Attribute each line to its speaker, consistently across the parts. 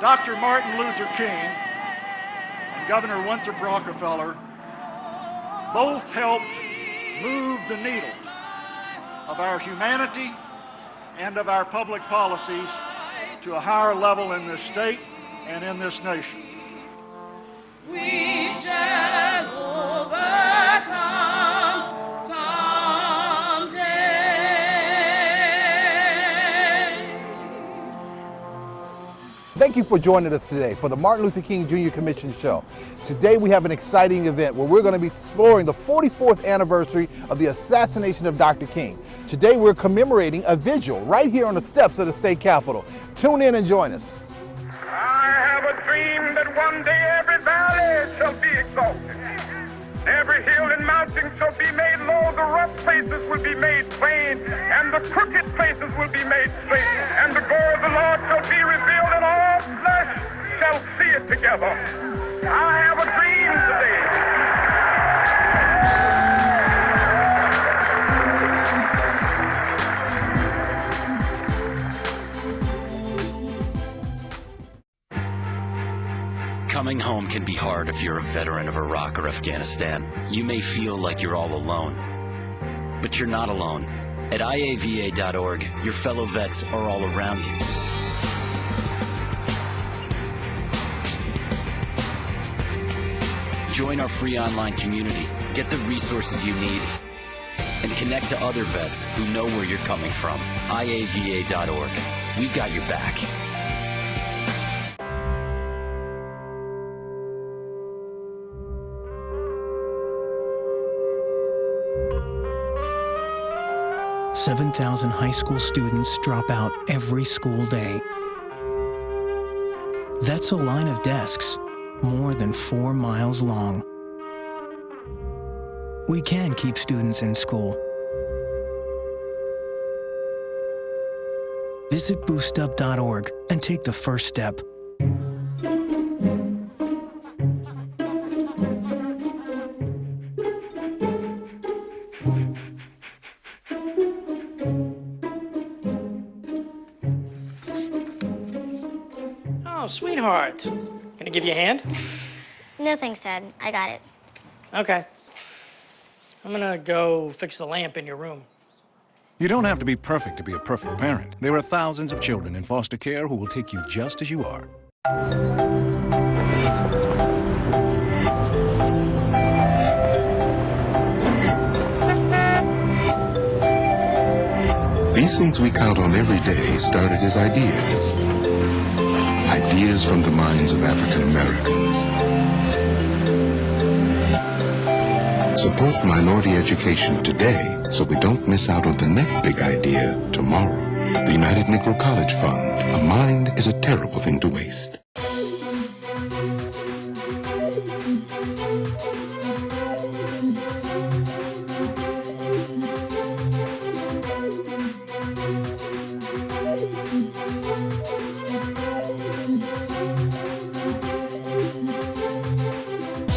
Speaker 1: Dr. Martin Luther King and Governor Winthrop Rockefeller both helped move the needle of our humanity and of our public policies to a higher level in this state and in this nation.
Speaker 2: We shall overcome someday.
Speaker 3: Thank you for joining us today for the Martin Luther King Jr. Commission Show. Today we have an exciting event where we're going to be exploring the 44th anniversary of the assassination of Dr. King. Today we're commemorating a vigil right here on the steps of the state capitol. Tune in and join us.
Speaker 4: I have a dream that one day every valley shall be exalted. Every hill and mountain shall be made low, the rough places will be made plain, and the crooked places will be made straight, and the glory of the Lord shall be revealed, and all flesh shall see it together. I have a dream today.
Speaker 5: Coming home can be hard if you're a veteran of Iraq or Afghanistan. You may feel like you're all alone, but you're not alone. At IAVA.org, your fellow vets are all around you. Join our free online community, get the resources you need, and connect to other vets who know where you're coming from. IAVA.org. We've got your back.
Speaker 6: $7,000 high school students drop out every school day. That's a line of desks more than 4 miles long. We can keep students in school. Visit boostup.org and take the first step.
Speaker 7: Oh, sweetheart. Gonna give you a hand?
Speaker 8: No thanks, Dad. I got it.
Speaker 7: Okay. I'm gonna go fix the lamp in your room.
Speaker 9: You don't have to be perfect to be a perfect parent. There are thousands of children in foster care who will take you just as you are.
Speaker 10: These things we count on every day started as ideas. Ideas from the minds of African Americans. Support minority education today so we don't miss out on the next big idea tomorrow. The United Negro College Fund. A mind is a terrible thing to waste.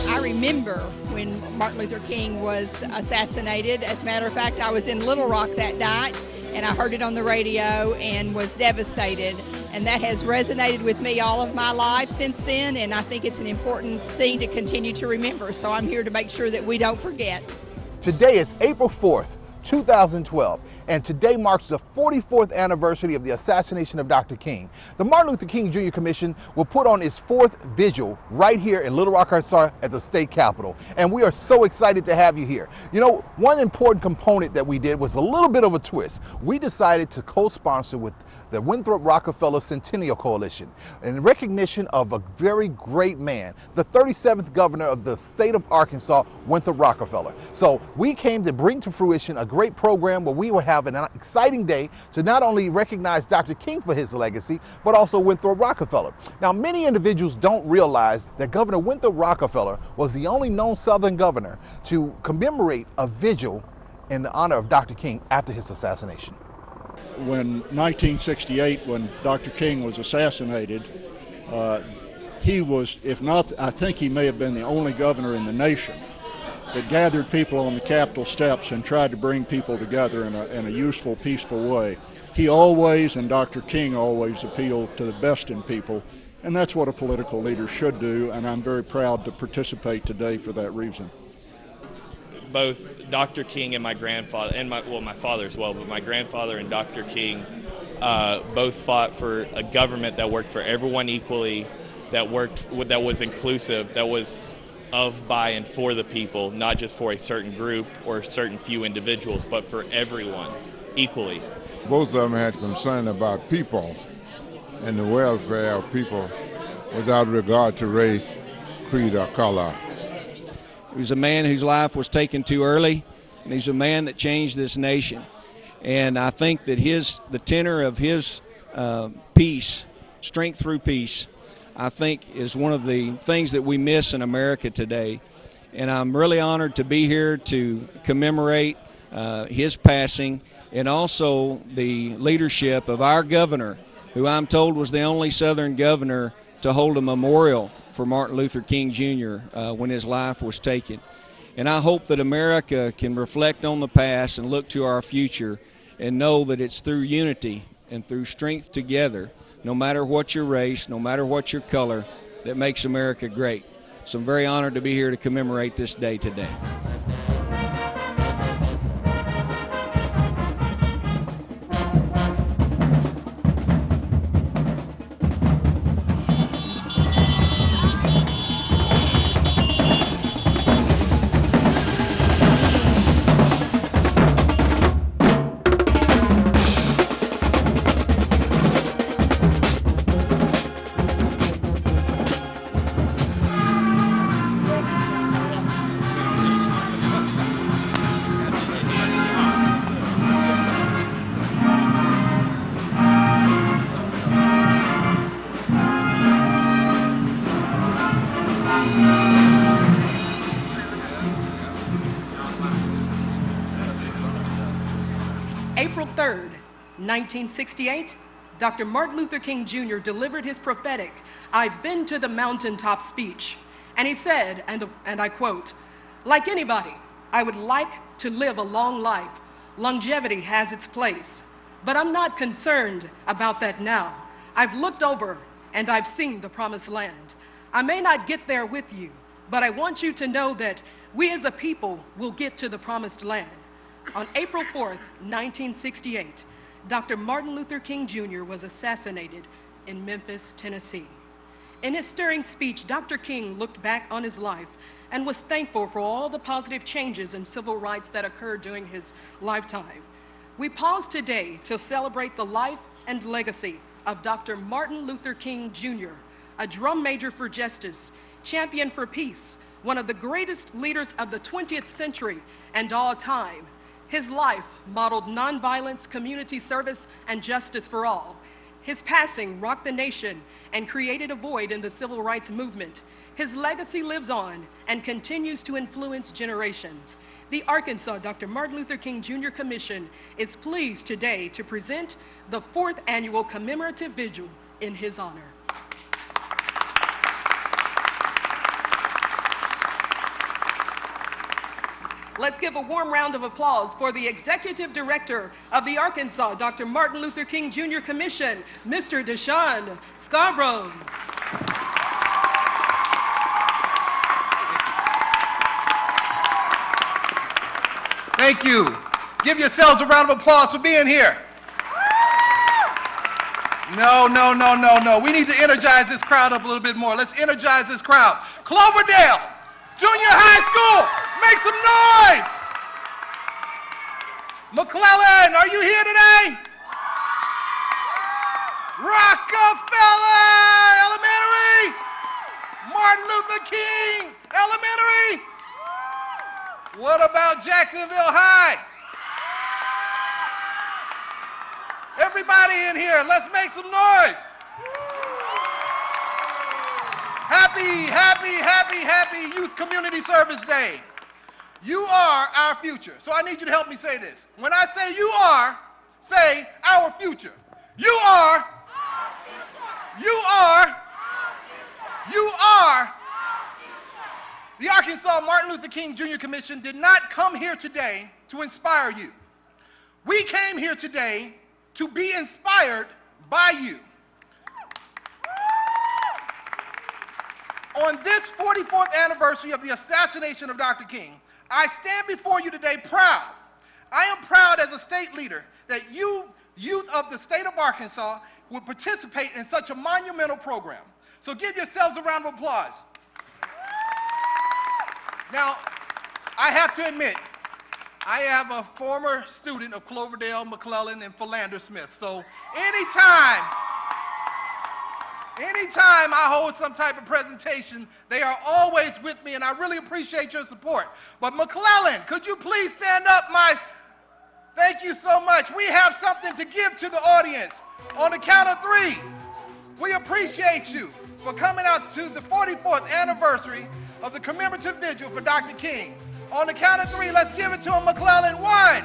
Speaker 11: I remember when Martin Luther King was assassinated. As a matter of fact, I was in Little Rock that night and I heard it on the radio and was devastated. And that has resonated with me all of my life since then, and I think it's an important thing to continue to remember. So I'm here to make sure that we don't forget.
Speaker 3: Today is April 4th, 2012, and today marks the 44th anniversary of the assassination of Dr. King. The Martin Luther King Jr. Commission will put on its 4th vigil right here in Little Rock, Arkansas at the state capitol, and we are so excited to have you here. You know, one important component that we did was a little bit of a twist. We decided to co-sponsor with the Winthrop Rockefeller Centennial Coalition in recognition of a very great man, the 37th governor of the state of Arkansas, Winthrop Rockefeller. So we came to bring to fruition a great program where we will have an exciting day to not only recognize Dr. King for his legacy, but also Winthrop Rockefeller. Now, many individuals don't realize that Governor Winthrop Rockefeller was the only known Southern governor to commemorate a vigil in the honor of Dr. King after his assassination.
Speaker 1: When 1968, when Dr. King was assassinated, he was, if not, I think he may have been the only governor in the nation that gathered people on the Capitol steps and tried to bring people together in a useful, peaceful way. He always, and Dr. King always, appealed to the best in people, And that's what a political leader should do, and I'm very proud to participate today for that reason.
Speaker 12: Both Dr. King and my grandfather, and my father as well, but my grandfather and Dr. King both fought for a government that worked for everyone equally, that was inclusive, that was of, by, and for the people, not just for a certain group or a certain few individuals, but for everyone equally.
Speaker 13: Both of them had concern about people and the welfare of people without regard to race, creed, or color.
Speaker 14: He was a man whose life was taken too early, and he's a man that changed this nation. And I think that the tenor of his peace, strength through peace, I think is one of the things that we miss in America today. And I'm really honored to be here to commemorate his passing, and also the leadership of our governor, who I'm told was the only Southern governor to hold a memorial for Martin Luther King Jr. When his life was taken. And I hope that America can reflect on the past and look to our future and know that it's through unity and through strength together, no matter what your race, no matter what your color, that makes America great. So I'm very honored to be here to commemorate this day today.
Speaker 15: April 3rd, 1968, Dr. Martin Luther King Jr. delivered his prophetic, "I've been to the mountaintop" speech. And he said, and I quote, "Like anybody, I would like to live a long life. Longevity has its place. But I'm not concerned about that now. I've looked over and I've seen the promised land. I may not get there with you, but I want you to know that we as a people will get to the promised land." On April 4th, 1968, Dr. Martin Luther King Jr. was assassinated in Memphis, Tennessee. In his stirring speech, Dr. King looked back on his life and was thankful for all the positive changes in civil rights that occurred during his lifetime. We pause today to celebrate the life and legacy of Dr. Martin Luther King Jr., a drum major for justice, champion for peace, one of the greatest leaders of the 20th century and all time. His life modeled nonviolence, community service, and justice for all. His passing rocked the nation and created a void in the civil rights movement. His legacy lives on and continues to influence generations. The Arkansas Dr. Martin Luther King Jr. Commission is pleased today to present the 4th annual Commemorative Vigil in his honor. Let's give a warm round of applause for the Executive Director of the Arkansas Dr. Martin Luther King Jr. Commission, Mr. Deshaun Scarborough.
Speaker 3: Thank you. Give yourselves a round of applause for being here. No. We need to energize this crowd up a little bit more. Let's energize this crowd. Cloverdale Junior High School, make some noise. McClellan, are you here today? Rockefeller Elementary, Martin Luther King Elementary. What about Jacksonville High? Everybody in here, let's make some noise. Happy Youth Community Service Day. You are our future. So I need you to help me say this. When I say you are, say our future. You are. You are. You are. The Arkansas Martin Luther King Jr. Commission did not come here today to inspire you. We came here today to be inspired by you. On this 44th anniversary of the assassination of Dr. King, I stand before you today proud. I am proud as a state leader that you, youth of the state of Arkansas, would participate in such a monumental program. So give yourselves a round of applause. Now, I have to admit, I am a former student of Cloverdale, McClellan, and Philander Smith. So anytime I hold some type of presentation, they are always with me, and I really appreciate your support. But McClellan, could you please stand up? Thank you so much. We have something to give to the audience. On the count of 3, we appreciate you for coming out to the 44th anniversary of the Commemorative Vigil for Dr. King. On the count of 3, let's give it to him, McClellan. 1,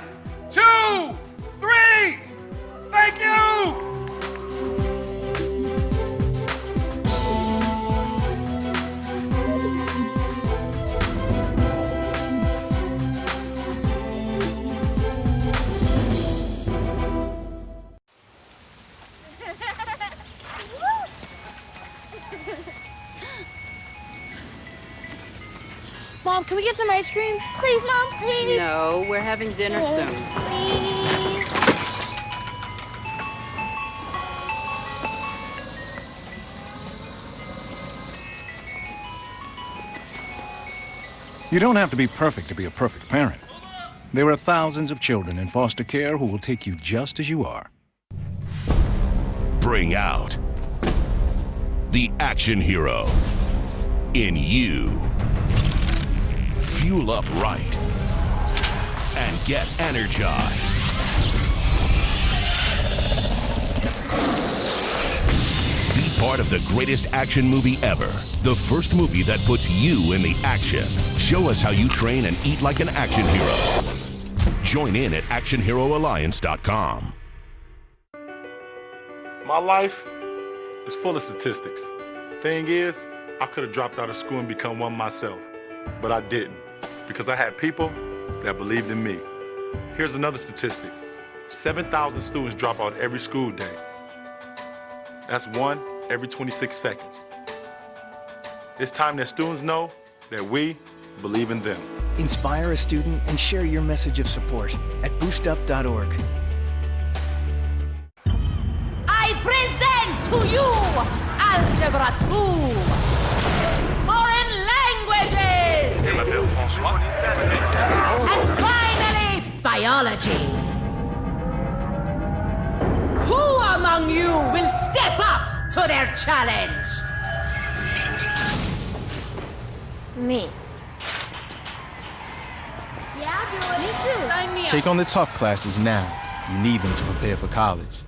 Speaker 3: 2, 3. Thank you.
Speaker 2: Mom, can we get some ice cream?
Speaker 8: Please, Mom, please.
Speaker 16: No, we're having dinner soon.
Speaker 8: Please.
Speaker 9: You don't have to be perfect to be a perfect parent. There are thousands of children in foster care who will take you just as you are.
Speaker 17: Bring out the action hero in you. Fuel up right and get energized. Be part of the greatest action movie ever. The first movie that puts you in the action. Show us how you train and eat like an action hero. Join in at actionheroalliance.com.
Speaker 18: My life is full of statistics. Thing is, I could have dropped out of school and become one myself, but I didn't, because I had people that believed in me. Here's another statistic. 7,000 students drop out every school day. That's 1 every 26 seconds. It's time that students know that we believe in them.
Speaker 6: Inspire a student and share your message of support at boostup.org.
Speaker 2: I present to you Algebra 2, Foreign Languages, and finally, Biology. Who among you will step up to their challenge?
Speaker 8: Me.
Speaker 2: Yeah, I'll do it. Me too. Sign me up.
Speaker 19: Take on the tough classes now. You need them to prepare for college.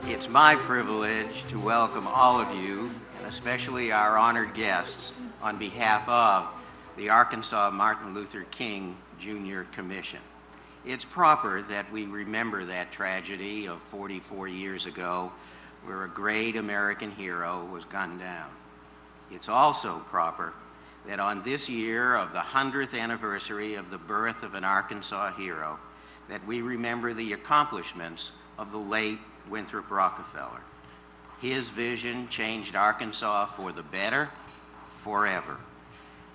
Speaker 20: It's my privilege to welcome all of you, and especially our honored guests, on behalf of the Arkansas Martin Luther King Jr. Commission. It's proper that we remember that tragedy of 44 years ago, where a great American hero was gunned down. It's also proper that on this year of the 100th anniversary of the birth of an Arkansas hero, that we remember the accomplishments of the late Winthrop Rockefeller. His vision changed Arkansas for the better, forever.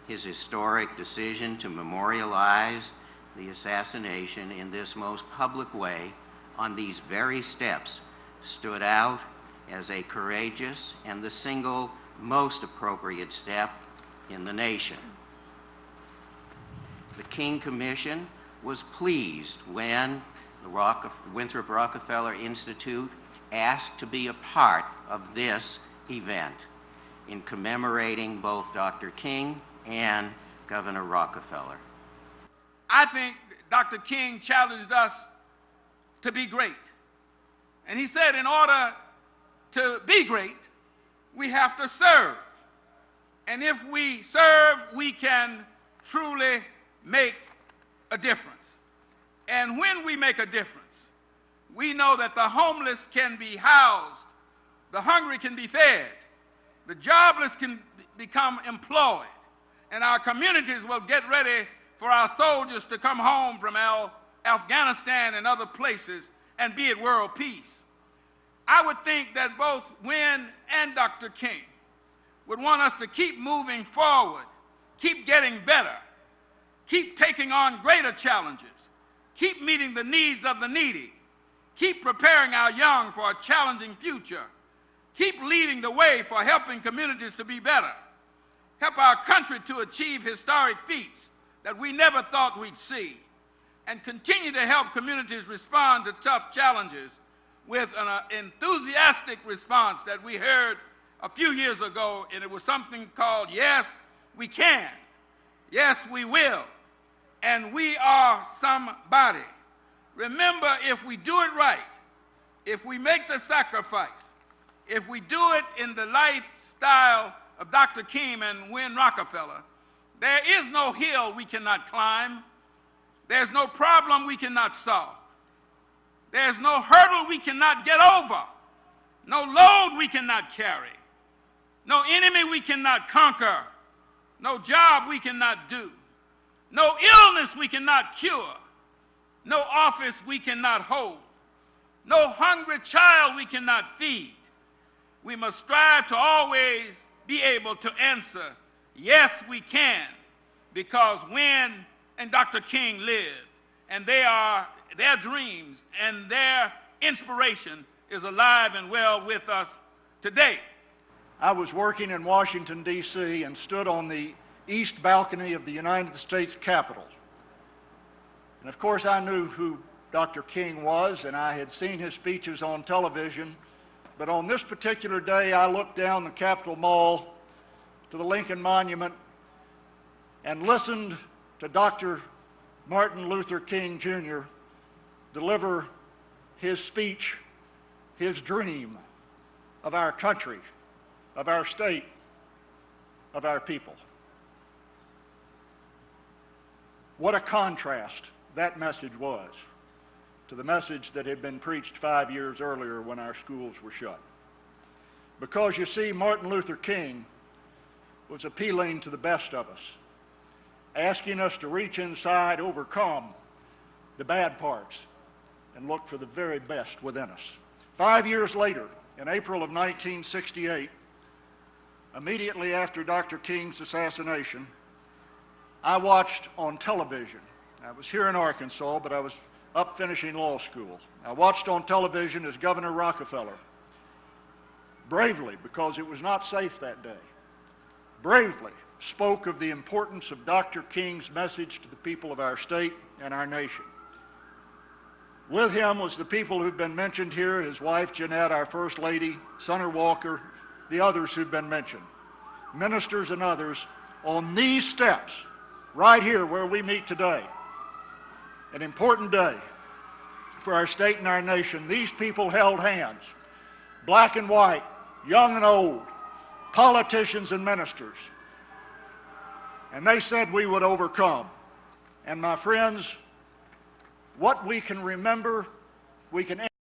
Speaker 20: His historic decision to memorialize the assassination in this most public way on these very steps stood out as a courageous and the single most appropriate step in the nation. The King Commission was pleased when the Winthrop Rockefeller Institute asked to be a part of this event in commemorating both Dr. King and Governor Rockefeller.
Speaker 21: I think Dr. King challenged us to be great. And he said in order to be great, we have to serve. And if we serve, we can truly make a difference. And when we make a difference, we know that the homeless can be housed, the hungry can be fed, the jobless can become employed, and our communities will get ready for our soldiers to come home from Afghanistan and other places and be at world peace. I would think that both Win and Dr. King would want us to keep moving forward, keep getting better, keep taking on greater challenges, keep meeting the needs of the needy, keep preparing our young for a challenging future, keep leading the way for helping communities to be better, help our country to achieve historic feats that we never thought we'd see, and continue to help communities respond to tough challenges with an enthusiastic response that we heard a few years ago, and it was something called Yes, We Can, Yes, We Will, and We Are Somebody. Remember, if we do it right, if we make the sacrifice, if we do it in the lifestyle of Dr. King and Win Rockefeller, there is no hill we cannot climb. There's no problem we cannot solve. There's no hurdle we cannot get over. No load we cannot carry. No enemy we cannot conquer. No job we cannot do. No illness we cannot cure. No office we cannot hold. No hungry child we cannot feed. We must strive to always be able to answer, yes, we can, because Win and Dr. King lived, and their dreams and their inspiration is alive and well with us today.
Speaker 1: I was working in Washington, D.C., and stood on the east balcony of the United States Capitol. And of course, I knew who Dr. King was, and I had seen his speeches on television. But on this particular day, I looked down the Capitol Mall to the Lincoln Monument and listened to Dr. Martin Luther King Jr. deliver his speech, his dream of our country, of our state, of our people. What a contrast that message was to the message that had been preached 5 years earlier when our schools were shut. Because you see, Martin Luther King was appealing to the best of us, asking us to reach inside, overcome the bad parts, and look for the very best within us. 5 years later, in April of 1968, immediately after Dr. King's assassination, I watched on television. I was here in Arkansas, but I was up finishing law school. I watched on television as Governor Rockefeller bravely, because it was not safe that day, bravely spoke of the importance of Dr. King's message to the people of our state and our nation. With him was the people who've been mentioned here, his wife Jeanette, our First Lady, Senator Walker, the others who've been mentioned, ministers and others, on these steps right here where we meet today. An important day for our state and our nation. These people held hands, black and white, young and old, politicians and ministers. And they said we would overcome. And my friends, what we can remember, we can